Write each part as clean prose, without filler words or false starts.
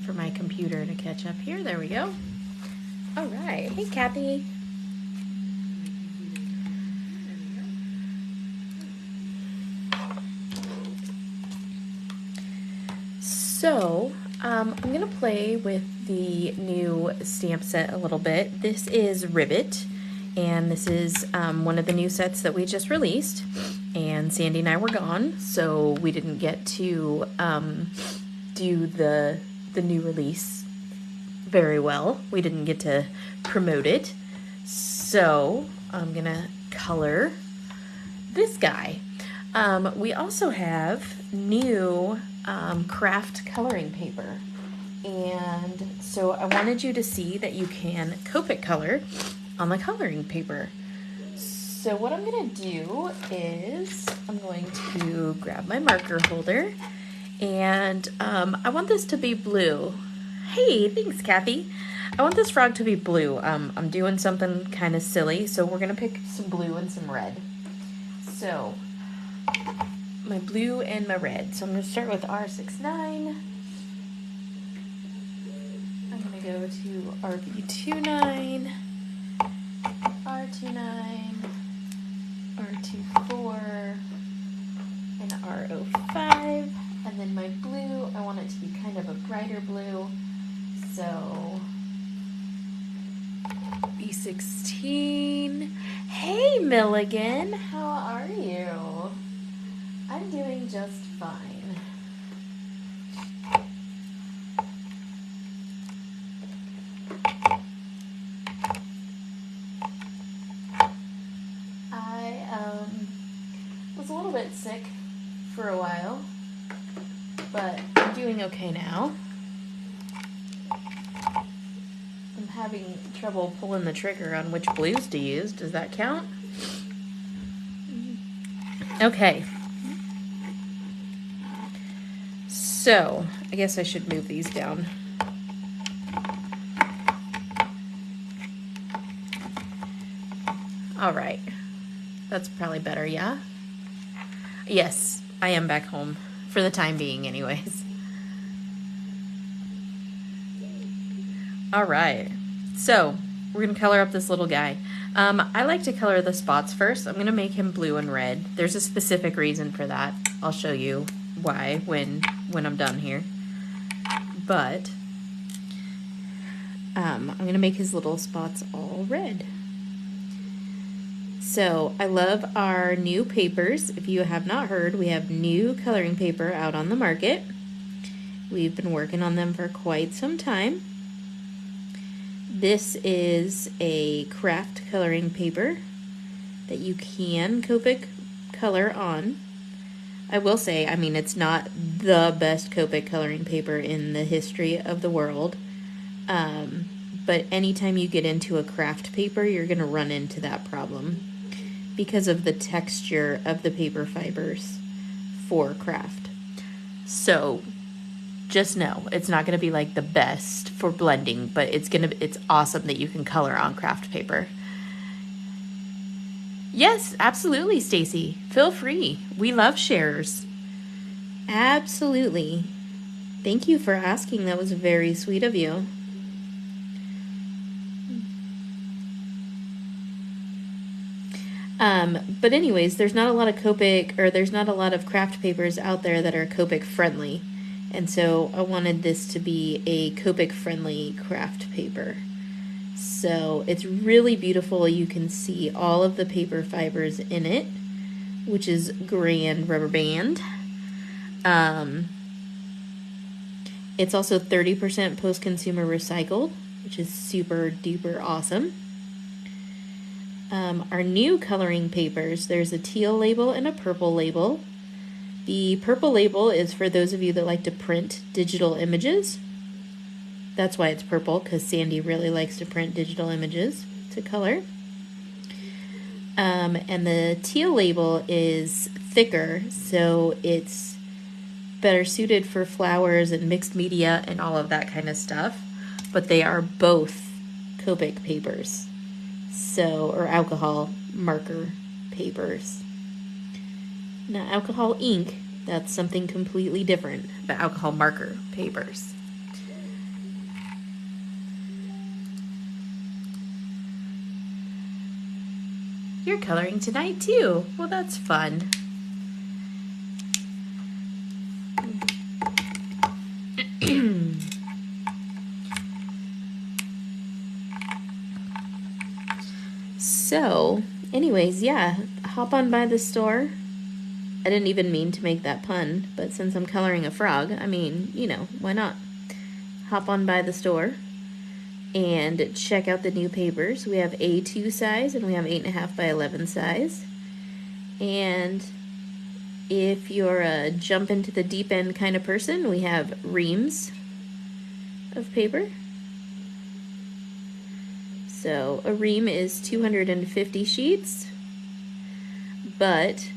for my computer to catch up here. There we go. All right. Hey, Kathy. So, I'm going to play with the new stamp set a little bit. This is Ribbit, and this is one of the new sets that we just released, and Sandy and I were gone, so we didn't get to do the new release very well. We didn't get to promote it, so I'm going to color this guy. We also have new Kraft coloring paper, and so I wanted you to see that you can Copic color on the coloring paper. So what I'm going to do is I'm going to grab my marker holder, and I want this to be blue. Hey, thanks, Kathy. I want this frog to be blue. I'm doing something kind of silly, so we're going to pick some blue and some red. So my blue and my red. So I'm going to start with R69. I'm going to go to RB29, R29, R24, and R05. And then my blue, I want it to be kind of a brighter blue. So B16. Hey, Milligan, how are you? I'm doing just fine. I was a little bit sick for a while, but I'm doing okay now. I'm having trouble pulling the trigger on which blues to use. Does that count? Okay. So, I guess I should move these down. All right. That's probably better, yeah? Yes, I am back home. For the time being, anyways. All right. So, we're going to color up this little guy. I like to color the spots first. I'm going to make him blue and red. There's a specific reason for that. I'll show you why when I'm done here. But I'm going to make his little spots all red. So I love our new papers. If you have not heard, we have new coloring paper out on the market. We've been working on them for quite some time. This is a Kraft coloring paper that you can Copic color on. I will say, I mean, it's not the best Copic coloring paper in the history of the world. But anytime you get into a Kraft paper, you're going to run into that problem because of the texture of the paper fibers for Kraft. So just know it's not going to be like the best for blending, but it's awesome that you can color on Kraft paper. Yes, absolutely, Stacy. Feel free. We love shares. Absolutely. Thank you for asking. That was very sweet of you. But anyways, there's not a lot of Copic, or there's not a lot of Kraft papers out there that are Copic friendly. And so I wanted this to be a Copic friendly Kraft paper. So it's really beautiful. You can see all of the paper fibers in it, which is grand rubber band. It's also 30% post-consumer recycled, which is super duper awesome. Our new coloring papers, there's a teal label and a purple label. The purple label is for those of you that like to print digital images. That's why it's purple, because Sandy really likes to print digital images to color. And the teal label is thicker, so it's better suited for flowers and mixed media and all of that kind of stuff. But they are both Copic papers, so, or alcohol marker papers. Now, alcohol ink, that's something completely different, but alcohol marker papers. You're coloring tonight too. Well, that's fun. So, anyways, yeah, hop on by the store. I didn't even mean to make that pun, but since I'm coloring a frog, I mean, you know, why not? Hop on by the store and check out the new papers. We have A2 size and we have 8.5 by 11 size. And if you're a jump into the deep end kind of person, we have reams of paper. So a ream is 250 sheets, but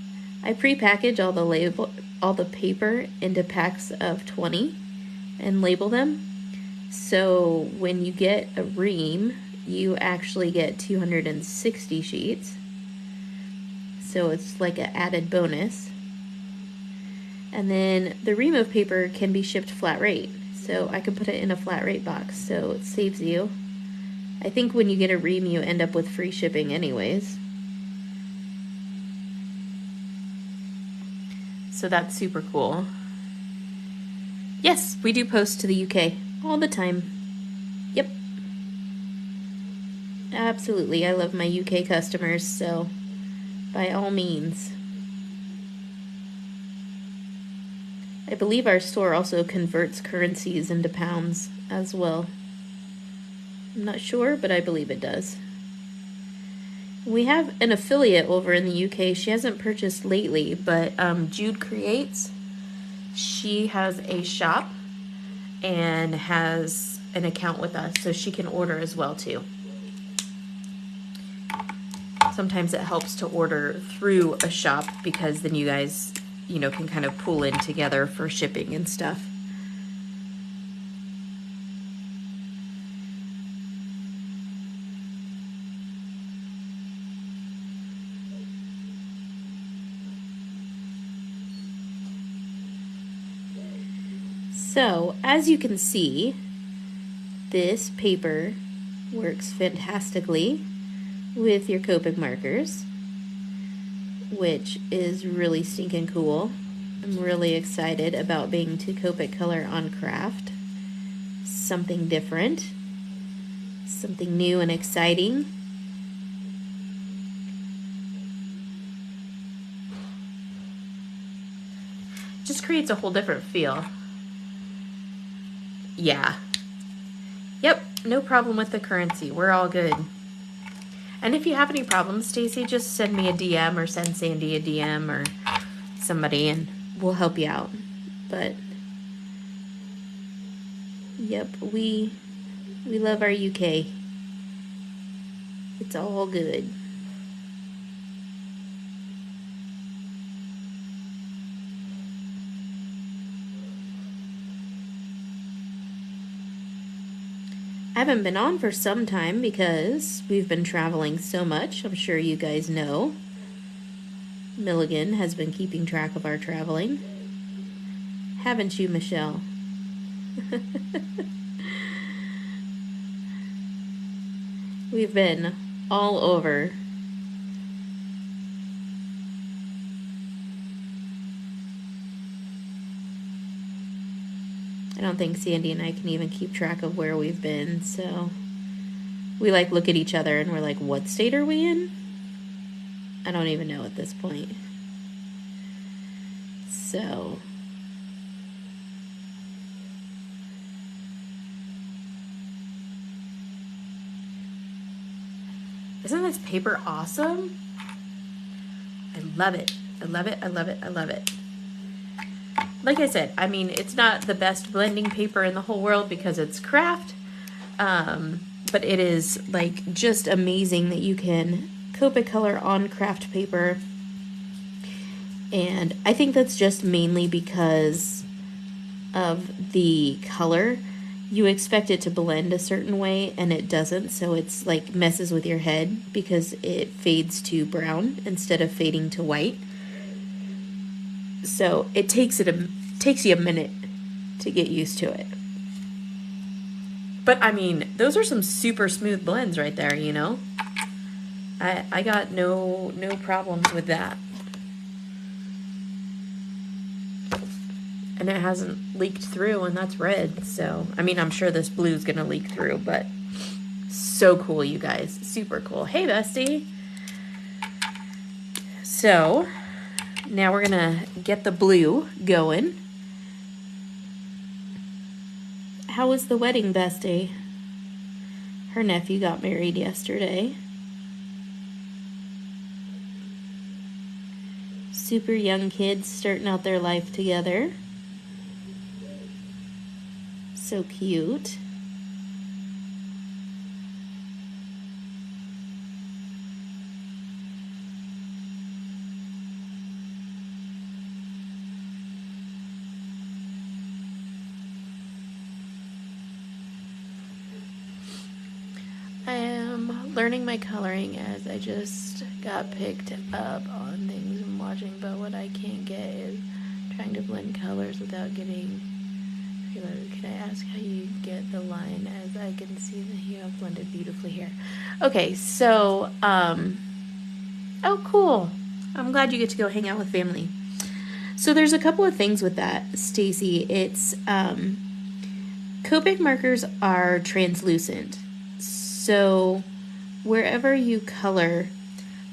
I pre-package all the paper into packs of 20 and label them. So when you get a ream, you actually get 260 sheets. So it's like an added bonus. And then the ream of paper can be shipped flat rate. So I can put it in a flat rate box, so it saves you. I think when you get a ream, you end up with free shipping anyways. So that's super cool. Yes, we do post to the UK all the time. Yep. Absolutely, I love my UK customers, so by all means. I believe our store also converts currencies into pounds as well. I'm not sure, but I believe it does. We have an affiliate over in the UK. She hasn't purchased lately, but Jude Creates. She has a shop and has an account with us, so she can order as well too. Sometimes it helps to order through a shop because then you guys, you know, can kind of pool in together for shipping and stuff. So, as you can see, this paper works fantastically with your Copic markers, which is really stinking cool. I'm really excited about being to Copic color on Kraft. Something different, something new and exciting. Just creates a whole different feel. Yeah. Yep, no problem with the currency. We're all good. And if you have any problems, Stacy, just send me a DM or send Sandy a DM or somebody and we'll help you out. But yep, we love our UK. It's all good. I haven't been on for some time because we've been traveling so much. I'm sure you guys know. Milligan has been keeping track of our traveling. Haven't you, Michelle? We've been all over. I don't think Sandy and I can even keep track of where we've been, so we like look at each other and we're like, what state are we in? I don't even know at this point. So isn't this paper awesome? I love it. I love it. I love it. I love it. Like I said, I mean, it's not the best blending paper in the whole world because it's Kraft, but it is like just amazing that you can Copic color on Kraft paper. And I think that's just mainly because of the color. You expect it to blend a certain way and it doesn't, so it's like messes with your head because it fades to brown instead of fading to white. So it takes you a minute to get used to it. But I mean, those are some super smooth blends right there, you know? I got no problems with that. And it hasn't leaked through, and that's red, so I mean, I'm sure this blue's gonna leak through, but so cool, you guys. Super cool. Hey, bestie. So now we're gonna get the blue going. How was the wedding, bestie? Her nephew got married yesterday. Super young kids starting out their life together. So cute. I am learning my coloring as I just got picked up on things I'm watching, but what I can't get is trying to blend colors without getting reloaded. Can I ask how you get the line, as I can see that you have blended beautifully here? Okay, so, oh cool. I'm glad you get to go hang out with family. So there's a couple of things with that, Stacy. It's, Copic markers are translucent. So wherever you color,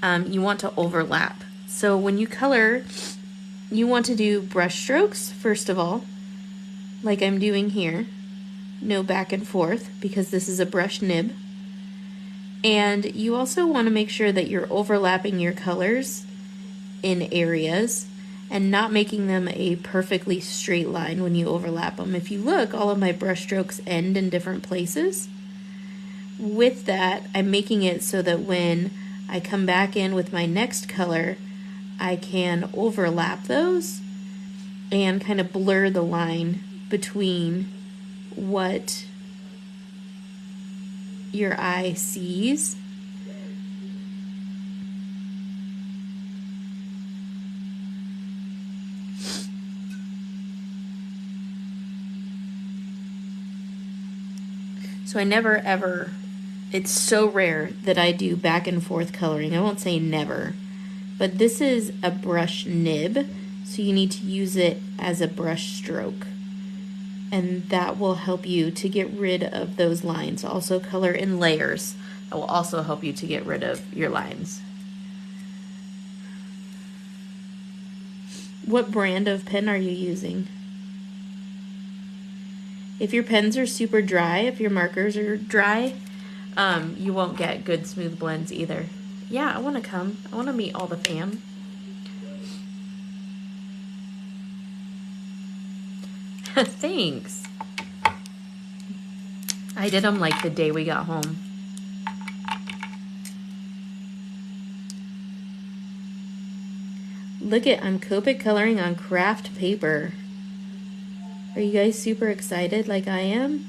you want to overlap. So when you color, you want to do brush strokes, first of all, like I'm doing here. No back and forth, because this is a brush nib. And you also want to make sure that you're overlapping your colors in areas and not making them a perfectly straight line when you overlap them. If you look, all of my brush strokes end in different places. With that, I'm making it so that when I come back in with my next color, I can overlap those and kind of blur the line between what your eye sees. So I never ever, it's so rare that I do back and forth coloring. I won't say never, but this is a brush nib, so you need to use it as a brush stroke. And that will help you to get rid of those lines. Also color in layers. That will also help you to get rid of your lines. What brand of pen are you using? If your pens are super dry, if your markers are dry, you won't get good smooth blends either. Yeah, I want to come. I want to meet all the fam. Thanks. I did them like the day we got home. Look at, I'm Copic coloring on Kraft paper. Are you guys super excited like I am?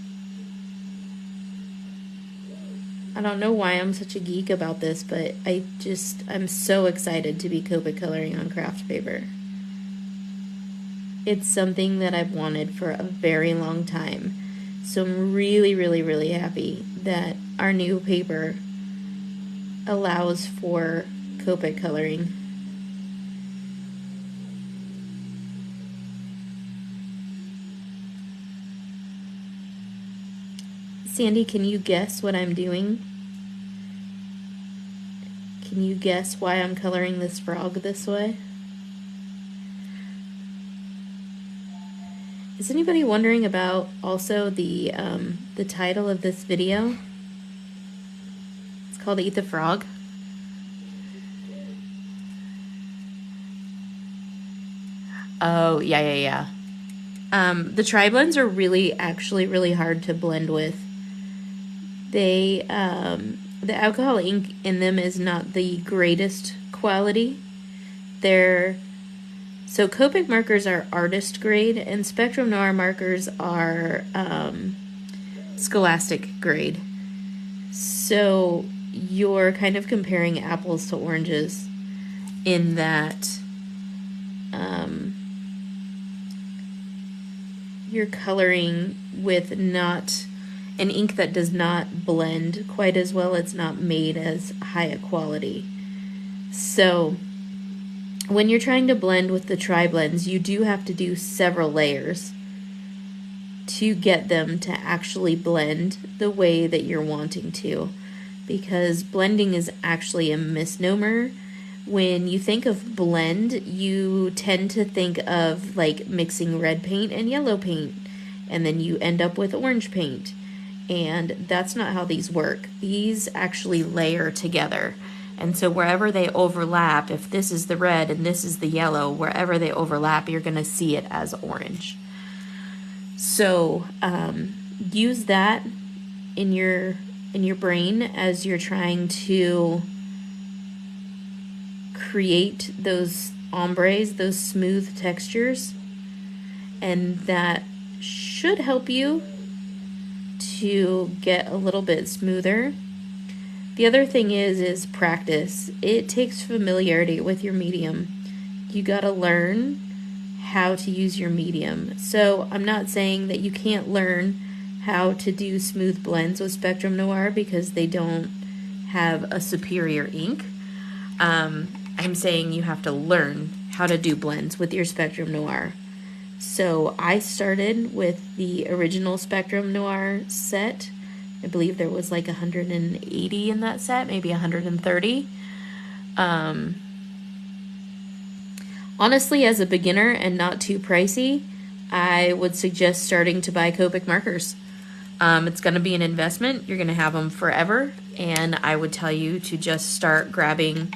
I don't know why I'm such a geek about this, but I'm so excited to be Copic coloring on Kraft paper. It's something that I've wanted for a very long time. So I'm really, really, really happy that our new paper allows for Copic coloring. Sandy, can you guess what I'm doing? Can you guess why I'm coloring this frog this way? Is anybody wondering about also the title of this video? It's called Eat the Frog. Oh, yeah. The tri-blends are actually really hard to blend with. They, the alcohol ink in them is not the greatest quality. So Copic markers are artist grade, and Spectrum Noir markers are scholastic grade. So you're kind of comparing apples to oranges in that you're coloring with not an ink that does not blend quite as well. It's not made as high a quality. So when you're trying to blend with the tri-blends, you do have to do several layers to get them to actually blend the way that you're wanting to, because blending is actually a misnomer. When you think of blend, you tend to think of like mixing red paint and yellow paint, and then you end up with orange paint. And that's not how these work. These actually layer together. And so wherever they overlap, if this is the red and this is the yellow, wherever they overlap, you're going to see it as orange. So use that in your brain as you're trying to create those ombres, those smooth textures, and that should help you to get a little bit smoother. The other thing is practice. It takes familiarity with your medium. You gotta learn how to use your medium. So I'm not saying that you can't learn how to do smooth blends with Spectrum Noir because they don't have a superior ink. I'm saying you have to learn how to do blends with your Spectrum Noir. So I started with the original Spectrum Noir set. I believe there was like 180 in that set, maybe 130. Honestly, as a beginner and not too pricey, I would suggest starting to buy Copic markers. It's going to be an investment. You're going to have them forever, and I would tell you to just start grabbing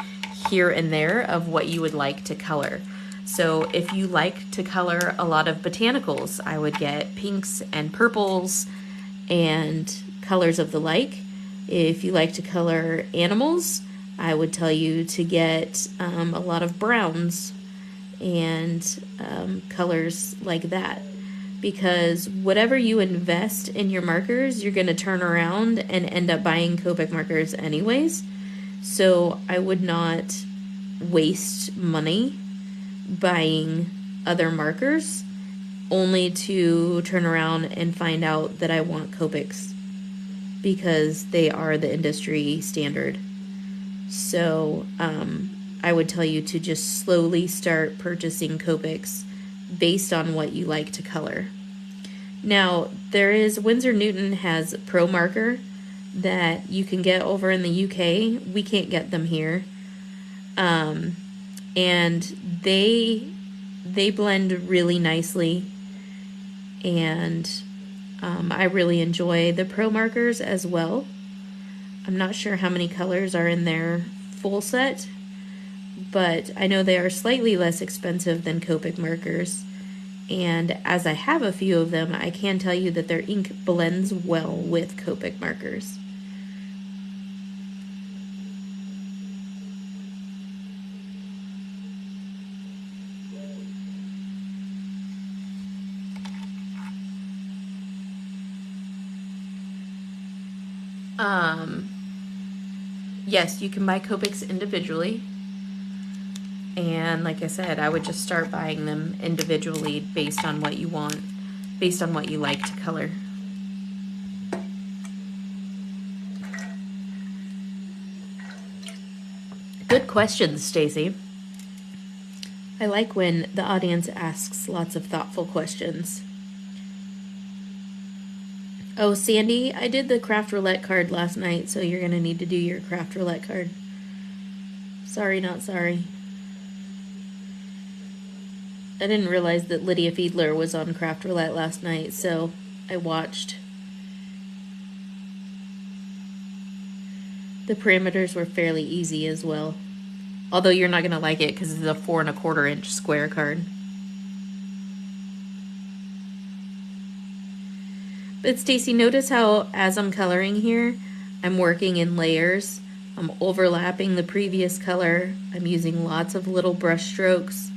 here and there of what you would like to color. So if you like to color a lot of botanicals, I would get pinks and purples and colors of the like. If you like to color animals, I would tell you to get a lot of browns and colors like that. Because whatever you invest in your markers, you're going to turn around and end up buying Copic markers anyways. So I would not waste money buying other markers only to turn around and find out that I want Copics, because they are the industry standard. So I would tell you to just slowly start purchasing Copics based on what you like to color. Now, there is Windsor Newton has Pro Marker that you can get over in the UK. We can't get them here. And they blend really nicely, and I really enjoy the Pro Markers as well. I'm not sure how many colors are in their full set, but I know they are slightly less expensive than Copic markers, and as I have a few of them, I can tell you that their ink blends well with Copic markers. Yes, you can buy Copics individually. And like I said, I would just start buying them individually based on what you want, based on what you like to color. Good questions, Stacy. I like when the audience asks lots of thoughtful questions. Oh, Sandy, I did the Kraft roulette card last night, so you're going to need to do your Kraft roulette card. Sorry, not sorry. I didn't realize that Lydia Fiedler was on Kraft roulette last night, so I watched. The parameters were fairly easy as well. Although you're not going to like it because it's a 4 1/4 inch square card. But Stacy, notice how as I'm coloring here, I'm working in layers. I'm overlapping the previous color. I'm using lots of little brush strokes.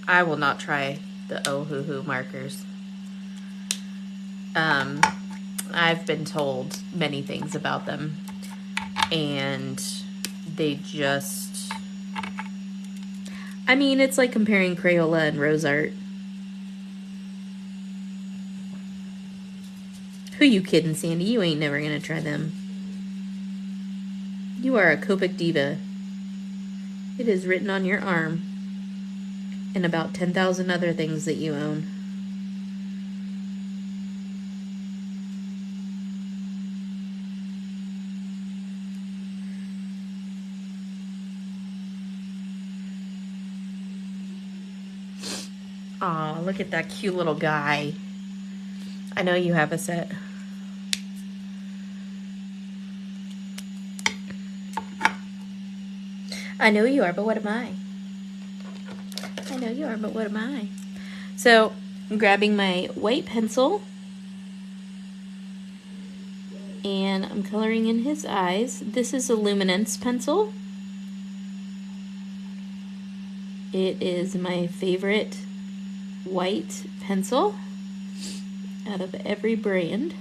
I will not try the Ohuhu markers. I've been told many things about them, and they just, I mean, it's like comparing Crayola and Rose Art. Who you kidding, Sandy? You ain't never gonna try them. You are a Copic diva. It is written on your arm, and about 10,000 other things that you own. Aw, look at that cute little guy. I know you have a set. I know you are, but what am I? I know you are, but what am I? So, I'm grabbing my white pencil, and I'm coloring in his eyes. This is a luminance pencil. It is my favorite white pencil out of every brand.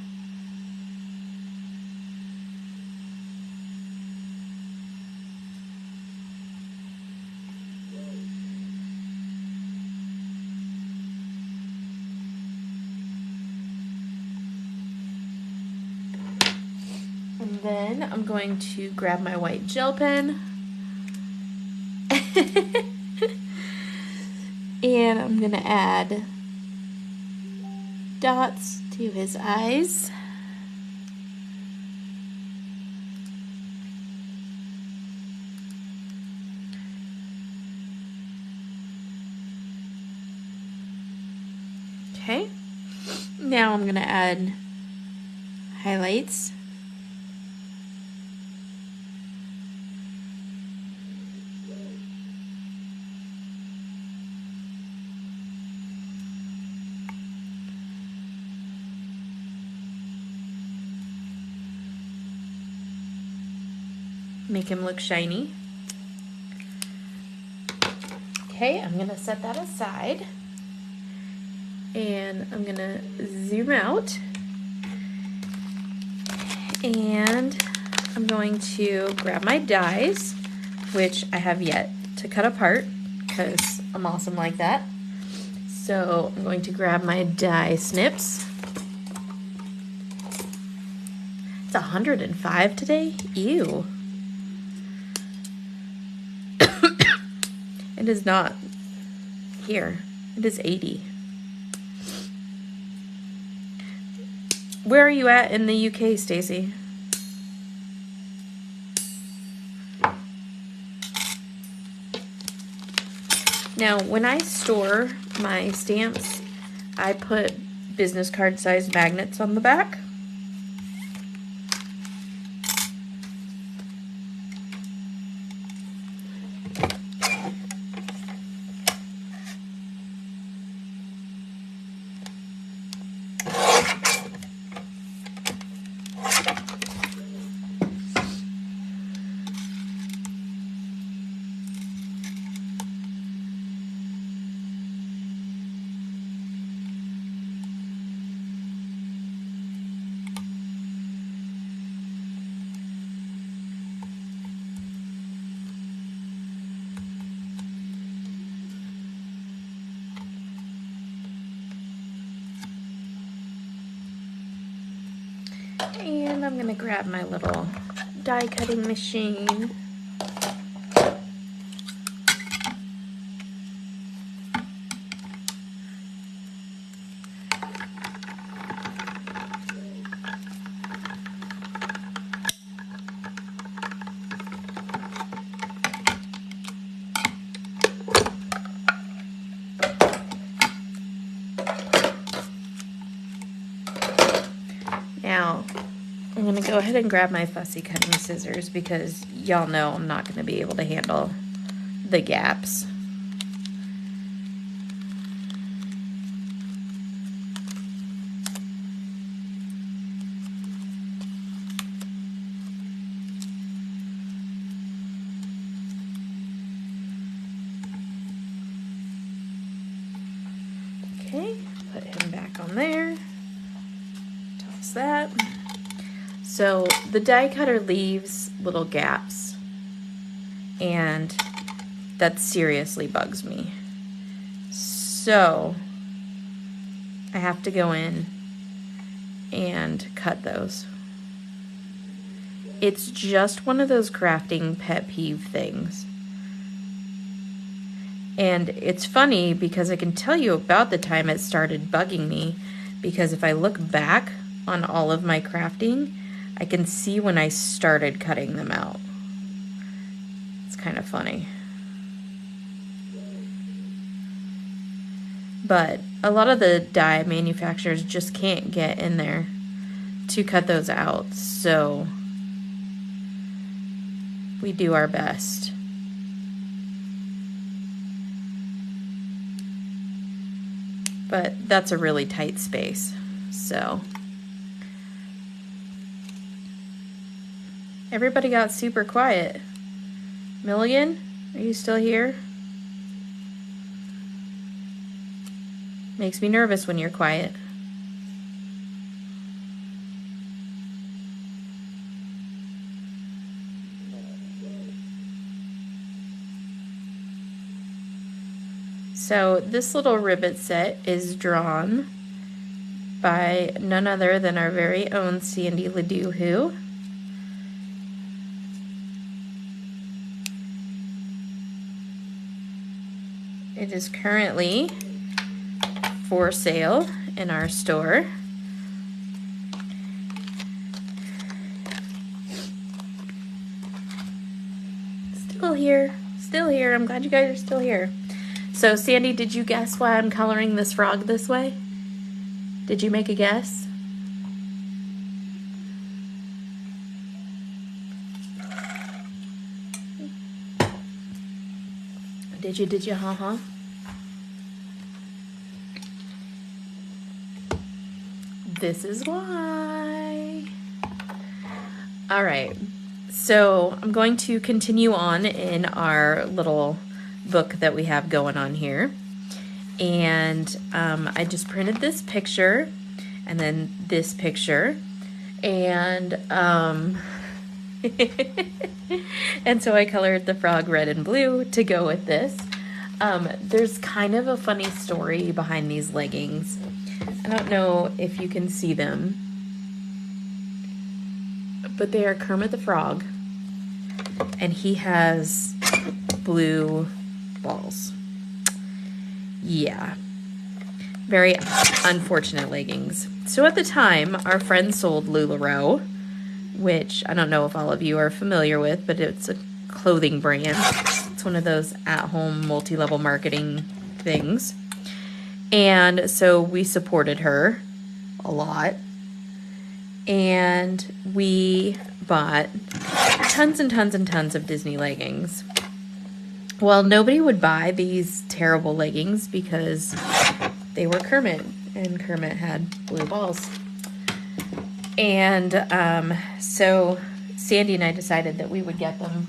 And then I'm going to grab my white gel pen and I'm going to add dots to his eyes. Okay, now I'm going to add highlights. Make him look shiny. Okay, I'm gonna set that aside, and I'm gonna zoom out, and I'm going to grab my dies, which I have yet to cut apart because I'm awesome like that. So I'm going to grab my die snips. It's 105 today? Ew. It is not here. It is 80. Where are you at in the UK, Stacy? Now, when I store my stamps, I put business card size magnets on the back. And I'm gonna grab my little die cutting machine. Now, I'm going to go ahead and grab my fussy cutting scissors because y'all know I'm not going to be able to handle the gaps. Okay, put him back on there. Toss that. So the die cutter leaves little gaps, and that seriously bugs me. So I have to go in and cut those. It's just one of those crafting pet peeve things. And it's funny because I can tell you about the time it started bugging me, because if I look back on all of my crafting, I can see when I started cutting them out. It's kind of funny. But a lot of the die manufacturers just can't get in there to cut those out, so we do our best. But that's a really tight space, so. Everybody got super quiet. Milligan, are you still here? Makes me nervous when you're quiet. So this little ribbit set is drawn by none other than our very own Sandy Ladouhou. It is currently for sale in our store. Still here, still here. I'm glad you guys are still here. So Sandy, did you guess why I'm coloring this frog this way? Did you make a guess? Did you, huh? This is why. All right, so I'm going to continue on in our little book that we have going on here, and I just printed this picture and then this picture, and and so I colored the frog red and blue to go with this. There's kind of a funny story behind these leggings. I don't know if you can see them, but they are Kermit the Frog, and he has blue balls. Yeah, very unfortunate leggings. So at the time, our friend sold LuLaRoe, which I don't know if all of you are familiar with, but it's a clothing brand. It's one of those at-home multi-level marketing things. And so we supported her a lot, and we bought tons and tons and tons of Disney leggings. Well, nobody would buy these terrible leggings because they were Kermit, and Kermit had blue balls. And so Sandy and I decided that we would get them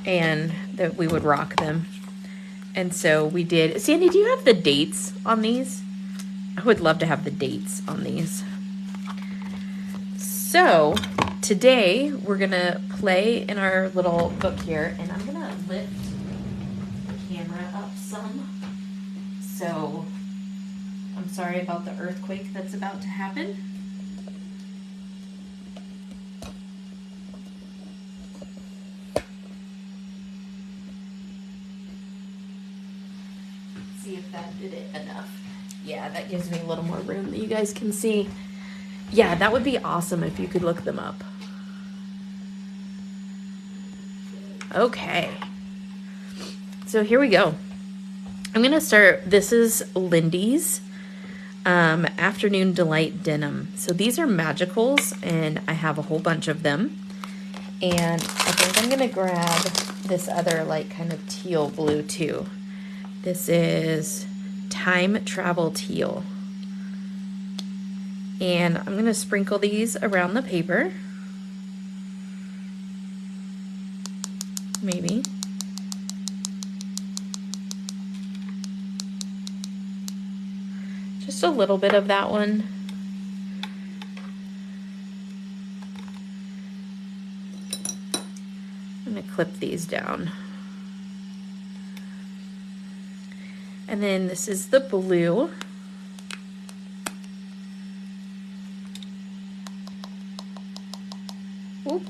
and that we would rock them. And so we did. Sandy, do you have the dates on these? I would love to have the dates on these. So today we're gonna play in our little book here, and I'm gonna lift the camera up some. So I'm sorry about the earthquake that's about to happen. Let's see if that did it enough. Yeah, that gives me a little more room that you guys can see. Yeah, that would be awesome if you could look them up. Okay. So here we go. I'm going to start, this is Lindy's Afternoon Delight Denim. So these are magicals, and I have a whole bunch of them. And I think I'm going to grab this other like kind of teal blue too. This is Time Travel Teal. And I'm going to sprinkle these around the paper. Maybe. just a little bit of that one. I'm going to clip these down. And then this is the blue. Oop.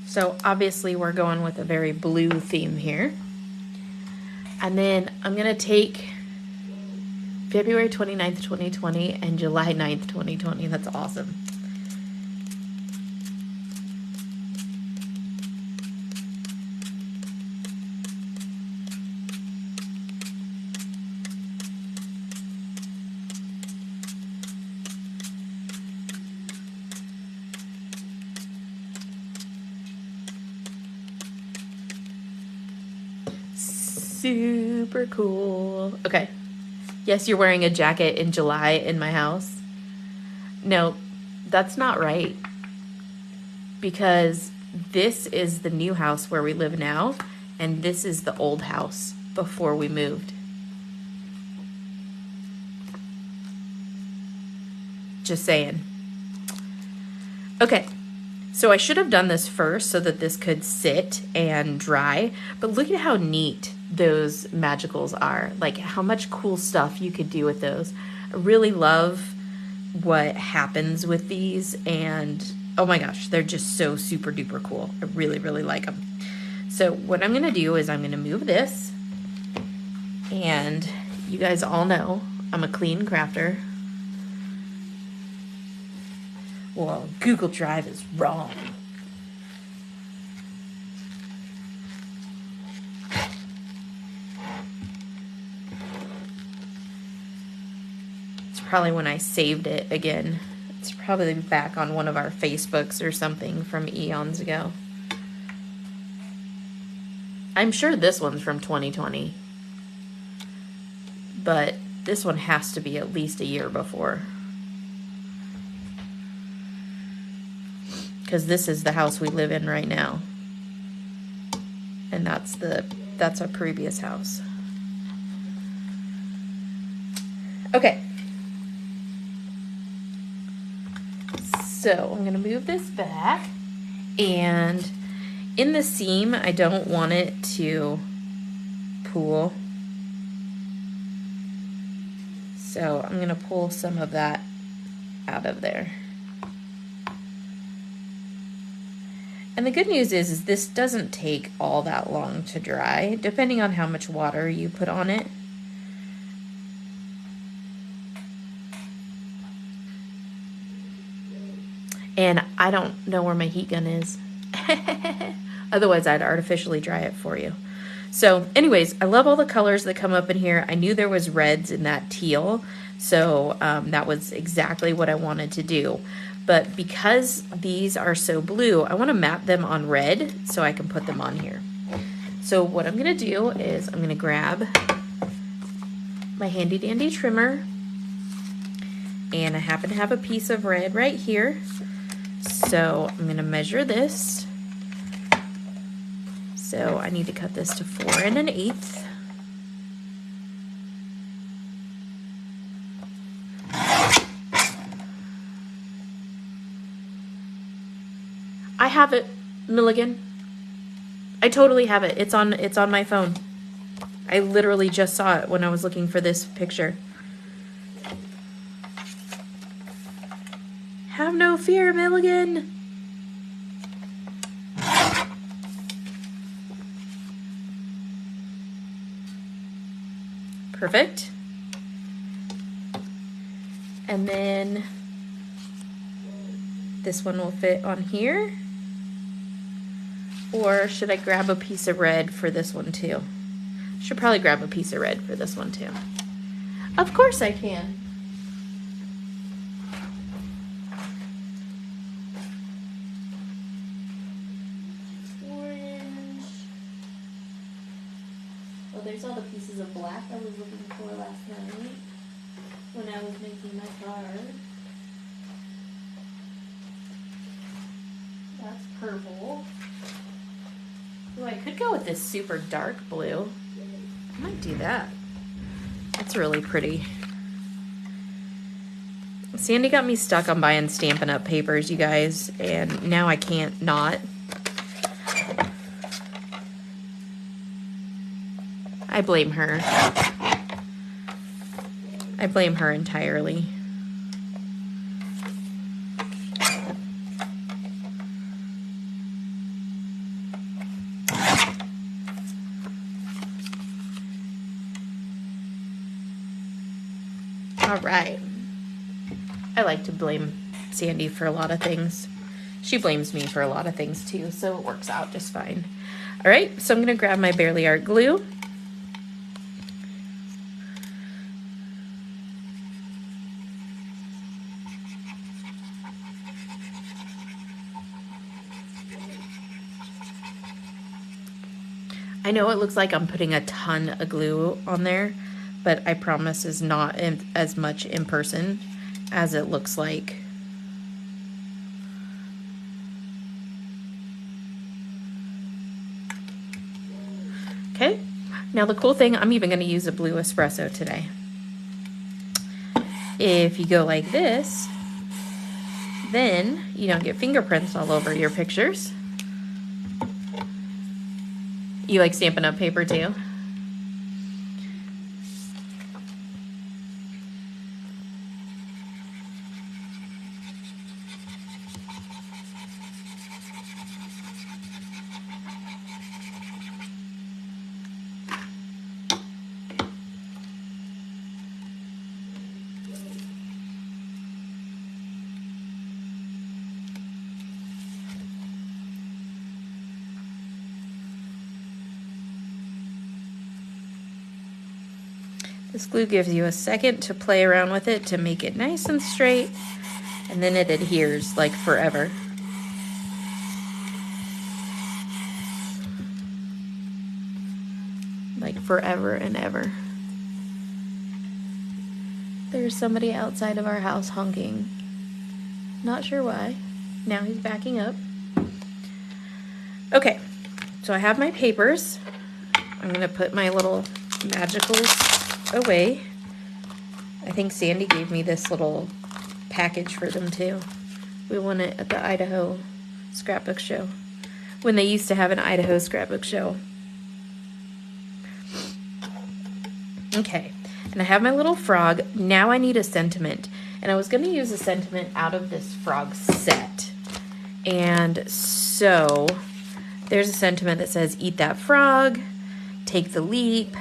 So obviously we're going with a very blue theme here. And then I'm going to take February 29th, 2020 and July 9th, 2020. That's awesome. Super cool. Okay. Yes, you're wearing a jacket in July in my house. No, that's not right. Because this is the new house where we live now, and this is the old house before we moved. Just saying. Okay. So I should have done this first so that this could sit and dry, but look at how neat those magicals are. Like how much cool stuff you could do with those. I really love what happens with these, and oh my gosh, they're just so super duper cool. I really, really like them. So what I'm gonna do is I'm gonna move this, and you guys all know I'm a clean crafter. Well, Google Drive is wrong. It's probably when I saved it again. It's probably back on one of our Facebooks or something from eons ago. I'm sure this one's from 2020. But this one has to be at least a year before. Because this is the house we live in right now. And that's our previous house. Okay. So I'm gonna move this back, and in the seam, I don't want it to pool. So I'm gonna pull some of that out of there. And the good news is this doesn't take all that long to dry, depending on how much water you put on it. And I don't know where my heat gun is. Otherwise, I'd artificially dry it for you. So anyways, I love all the colors that come up in here. I knew there was reds in that teal, so that was exactly what I wanted to do. But because these are so blue, I want to map them on red so I can put them on here. So what I'm going to do is I'm going to grab my handy dandy trimmer, and I happen to have a piece of red right here. So I'm going to measure this. So I need to cut this to 4 1/8. I have it, Milligan. I totally have it. It's on my phone. I literally just saw it when I was looking for this picture. Have no fear, Milligan. Perfect. And then this one will fit on here. Or should I grab a piece of red for this one too? Should probably grab a piece of red for this one too. Of course I can. Orange. Oh, there's all the pieces of black I was looking for last night when I was making my card. That's purple. Ooh, I could go with this super dark blue. I might do that. That's really pretty. Sandy got me stuck on buying Stampin' Up! Papers, you guys, and now I can't not. I blame her. I blame her entirely. All right. I like to blame Sandy for a lot of things. She blames me for a lot of things too, so it works out just fine. All right, so I'm gonna grab my Barely Art glue. I know it looks like I'm putting a ton of glue on there, but I promise is not as much in person as it looks like. Okay, now the cool thing, I'm even going to use a blue espresso today. If you go like this, then you don't get fingerprints all over your pictures. You like Stampin' Up! Paper too? This glue gives you a second to play around with it to make it nice and straight, and then it adheres like forever. Like forever and ever. There's somebody outside of our house honking. Not sure why. Now he's backing up. Okay, so I have my papers. I'm gonna put my little magicals away. I think Sandy gave me this little package for them too. We won it at the Idaho scrapbook show, when they used to have an Idaho scrapbook show. Okay, and I have my little frog. Now I need a sentiment, and I was going to use a sentiment out of this frog set. And so there's a sentiment that says, eat that frog, take the leap,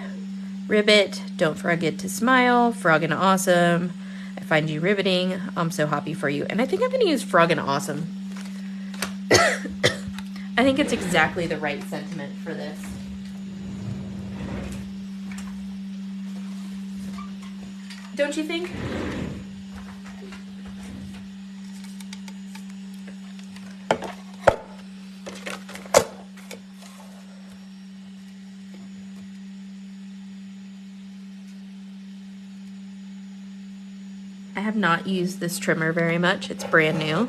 Ribbit, don't forget to smile, Froggin' Awesome, I find you riveting, I'm so happy for you. And I think I'm going to use Froggin' Awesome. I think it's exactly the right sentiment for this. Don't you think? I have not used this trimmer very much. It's brand new,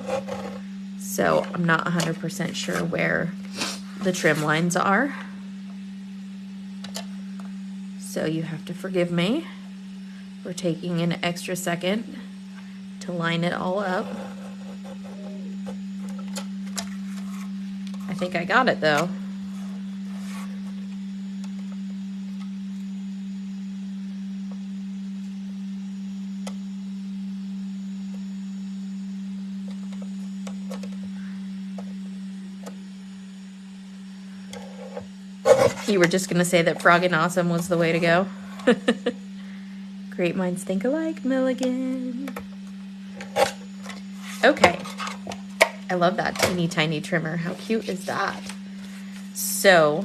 so I'm not 100% sure where the trim lines are. So you have to forgive me for taking an extra second to line it all up. I think I got it though. You were just going to say that Froggin' Awesome was the way to go? Great minds think alike, Milligan. Okay. I love that teeny tiny trimmer. How cute is that? So,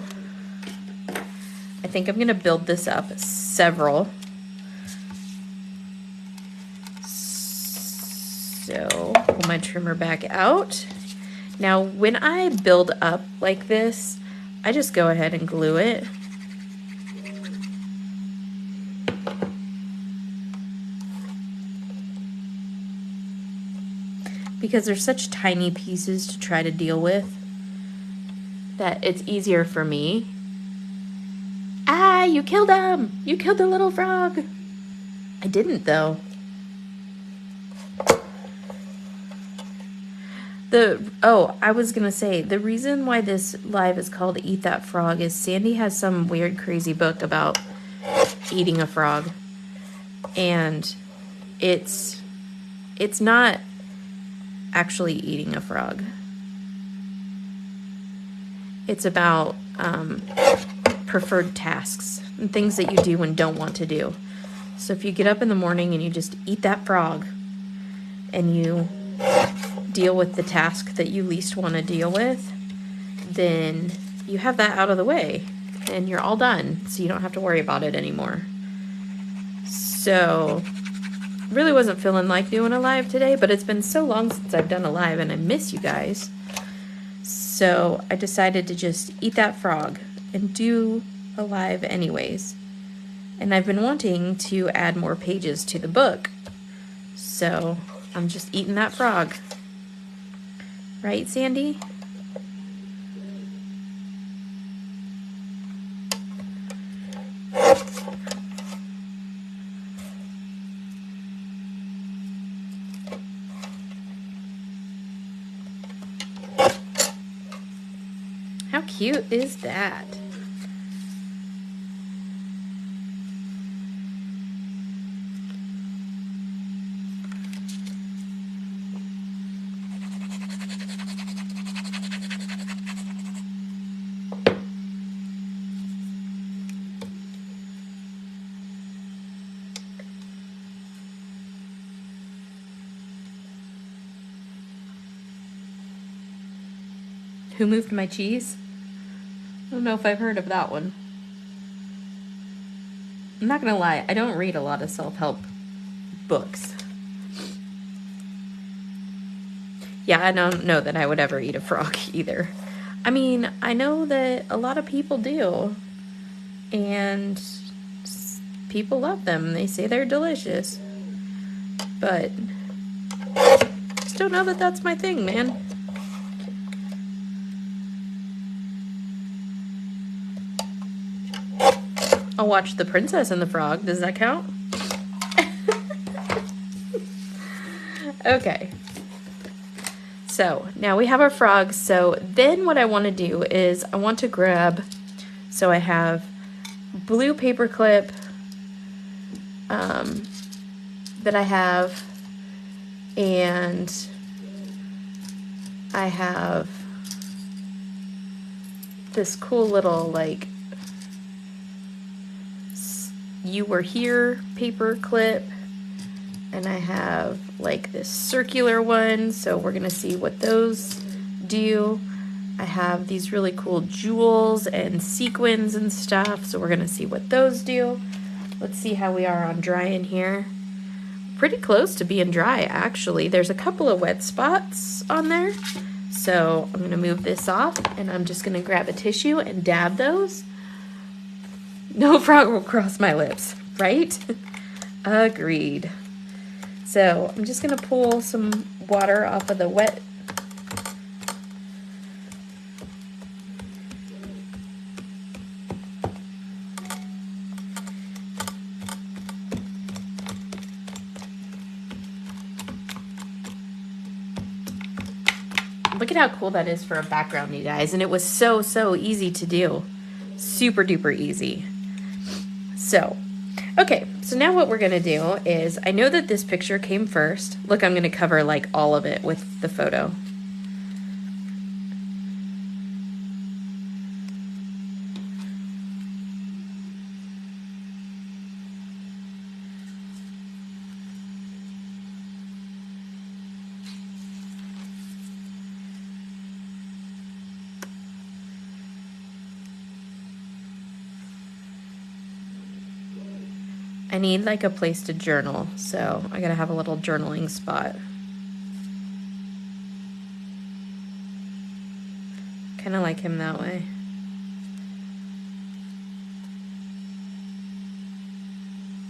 I think I'm going to build this up several. So, pull my trimmer back out. Now, when I build up like this, I just go ahead and glue it. because they're such tiny pieces to try to deal with that it's easier for me. Ah, you killed him! You killed the little frog! I didn't, though. I was gonna say, the reason why this live is called Eat That Frog is Sandy has some weird, crazy book about eating a frog. And it's not actually eating a frog. It's about preferred tasks and things that you do and don't want to do. So if you get up in the morning and you just eat that frog and you deal with the task that you least want to deal with, then you have that out of the way and you're all done, so you don't have to worry about it anymore. So really wasn't feeling like doing a live today, but it's been so long since I've done a live and I miss you guys. So I decided to just eat that frog and do a live anyways. And I've been wanting to add more pages to the book, so I'm just eating that frog. Right, Sandy? How cute is that? Who moved my cheese? I don't know if I've heard of that one. I'm not gonna lie, I don't read a lot of self-help books. Yeah, I don't know that I would ever eat a frog either. I mean, I know that a lot of people do, and people love them. They say they're delicious, but just don't know that that's my thing, man. I'll watch The Princess and the Frog. Does that count? Okay. So now we have our frog. So then what I want to do is I want to grab, so I have blue paper clip that I have, and I have this cool little like "You Were Here" paper clip, and I have like this circular one, so we're gonna see what those do. I have these really cool jewels and sequins and stuff, so we're gonna see what those do. Let's see how we are on drying here. Pretty close to being dry, actually. There's a couple of wet spots on there, so I'm gonna move this off, and I'm just gonna grab a tissue and dab those. No frog will cross my lips, right? Agreed. So I'm just gonna pull some water off of the wet. Look at how cool that is for a background, you guys. And it was so easy to do. Super duper easy. So, okay, so now what we're gonna do is, I know that this picture came first. Look, I'm gonna cover like all of it with the photo. I need like a place to journal, so I gotta have a little journaling spot. Kind of like him that way.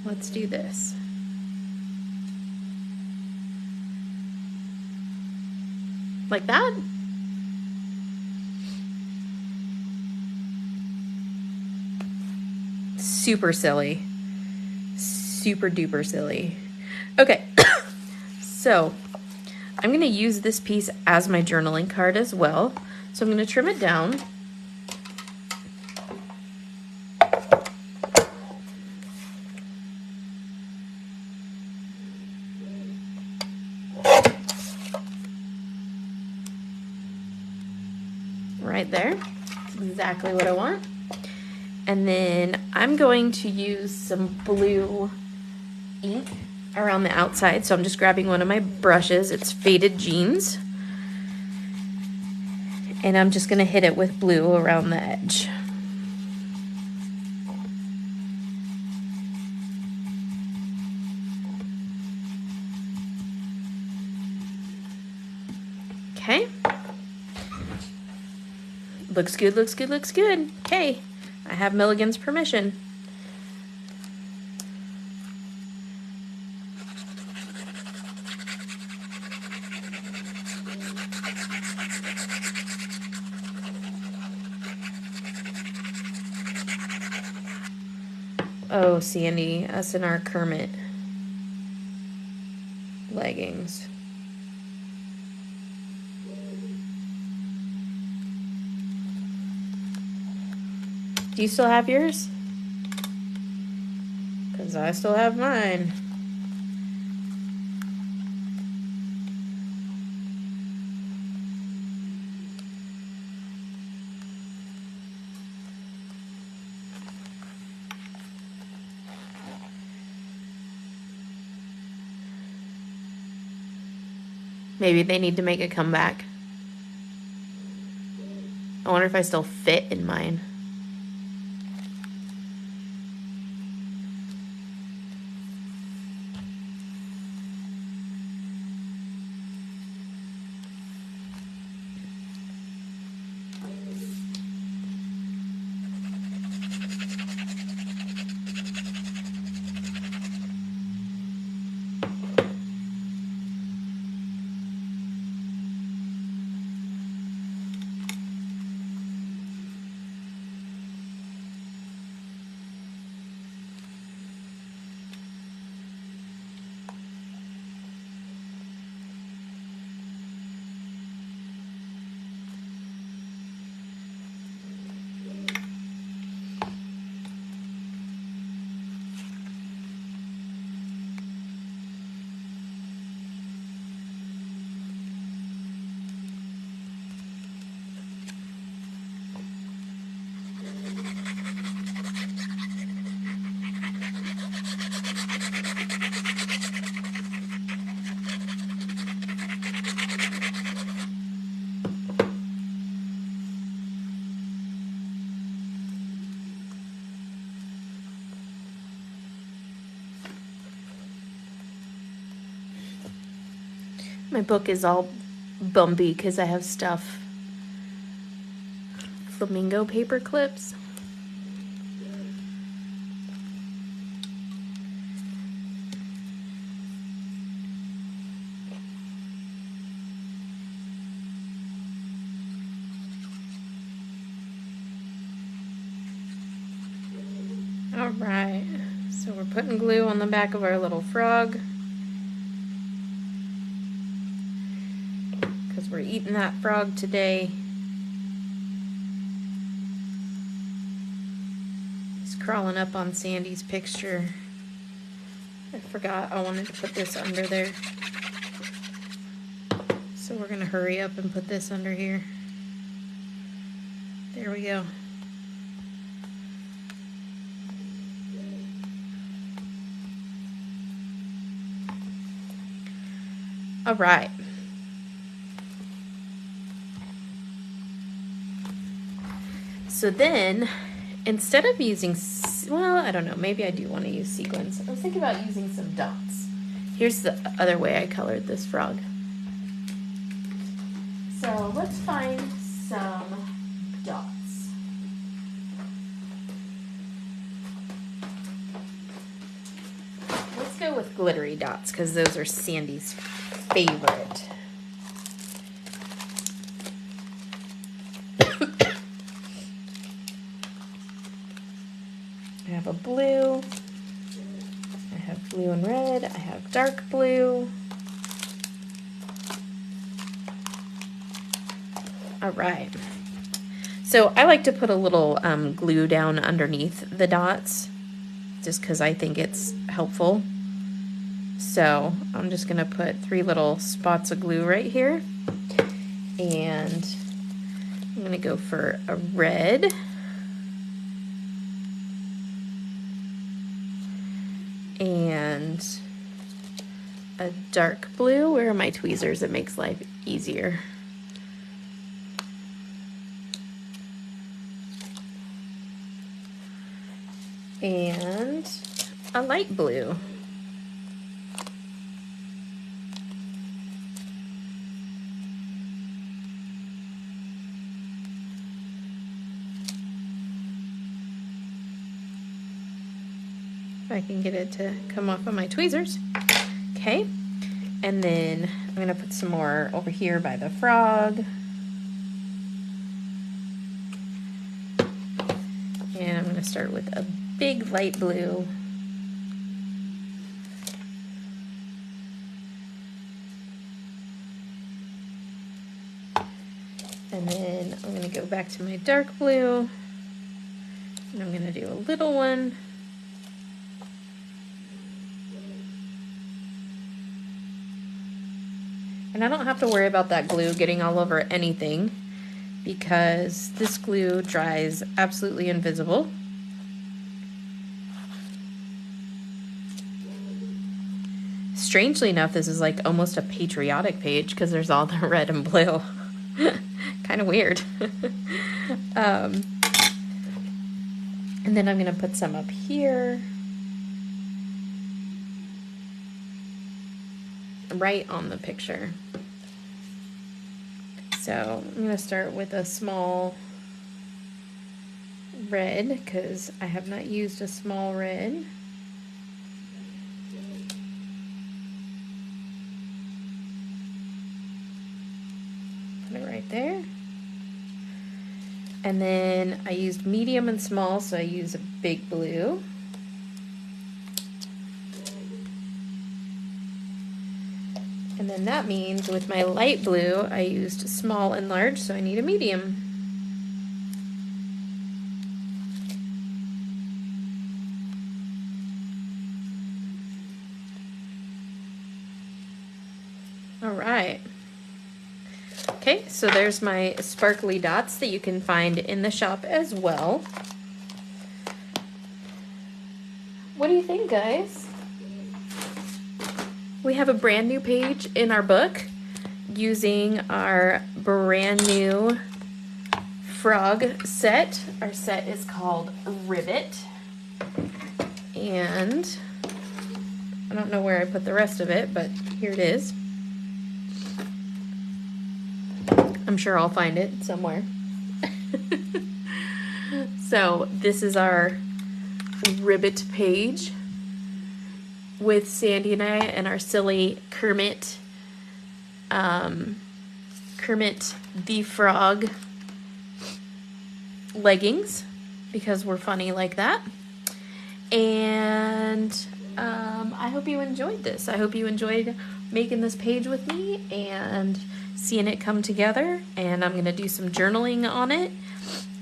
Let's do this. Like that. Super silly. Super duper silly. Okay, so I'm going to use this piece as my journaling card as well. So I'm going to trim it down. Right there. That's exactly what I want. And then I'm going to use some blue ink around the outside. So I'm just grabbing one of my brushes. It's Faded Jeans. And I'm just going to hit it with blue around the edge. Okay. Looks good, looks good, looks good. Okay. I have Milligan's permission. Oh, Sandy, us in our Kermit leggings. Do you still have yours? Because I still have mine. Maybe they need to make a comeback. I wonder if I still fit in mine. My book is all bumpy because I have stuff. Flamingo paper clips. All right, so we're putting glue on the back of our little frog. Because we're eating that frog today. He's crawling up on Sandy's picture. I forgot I wanted to put this under there. So we're gonna hurry up and put this under here. There we go. All right. So then, instead of using, well, I don't know, maybe I do want to use sequins. I was thinking about using some dots. Here's the other way I colored this frog. So let's find some dots. Let's go with glittery dots because those are Sandy's favorite. have a blue, I have blue and red, I have dark blue. All right. So I like to put a little glue down underneath the dots just because I think it's helpful. So I'm just gonna put 3 little spots of glue right here, and I'm gonna go for a red, and a dark blue. Where are my tweezers? It makes life easier. And a light blue. If I can get it to come off of my tweezers. Okay, and then I'm gonna put some more over here by the frog. And I'm gonna start with a big light blue. And then I'm gonna go back to my dark blue, and I'm gonna do a little one. And I don't have to worry about that glue getting all over anything because this glue dries absolutely invisible. Strangely enough, this is like almost a patriotic page because there's all the red and blue. Kind of weird. And then I'm going to put some up here. Right on the picture. So I'm going to start with a small red because I have not used a small red. Put it right there. And then I used medium and small, so I use a big blue. And then that means with my light blue, I used small and large, so I need a medium. All right. Okay, so there's my sparkly dots that you can find in the shop as well. What do you think, guys? We have a brand new page in our book using our brand new frog set. Our set is called Ribbit. And I don't know where I put the rest of it, but here it is. I'm sure I'll find it somewhere. So this is our Ribbit page with Sandy and I and our silly Kermit the Frog leggings because we're funny like that. And I hope you enjoyed this. I hope you enjoyed making this page with me and seeing it come together. And I'm going to do some journaling on it.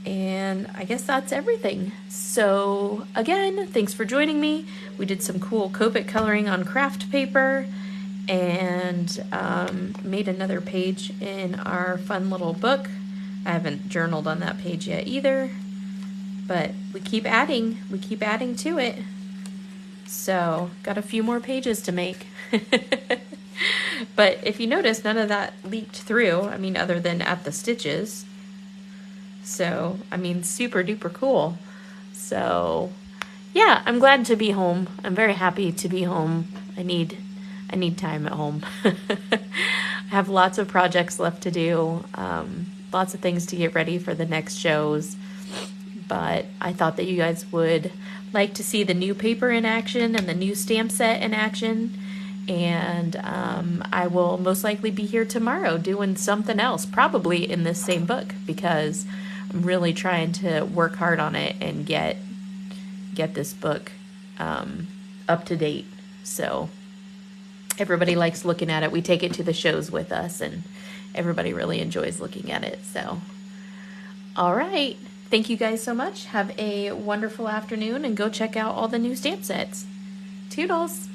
And I guess that's everything. So again, thanks for joining me. We did some cool Copic coloring on Kraft paper and made another page in our fun little book. I haven't journaled on that page yet either, but we keep adding to it. So got a few more pages to make. But if you notice, none of that leaked through, I mean, other than at the stitches. So, I mean, super duper cool. So, yeah, I'm glad to be home. I'm very happy to be home. I need time at home. I have lots of projects left to do, lots of things to get ready for the next shows. But I thought that you guys would like to see the new paper in action and the new stamp set in action. And I will most likely be here tomorrow doing something else, probably in this same book, because I'm really trying to work hard on it and get get this book up to date. So everybody likes looking at it. We take it to the shows with us, and everybody really enjoys looking at it. So, all right. Thank you guys so much. Have a wonderful afternoon, and go check out all the new stamp sets. Toodles!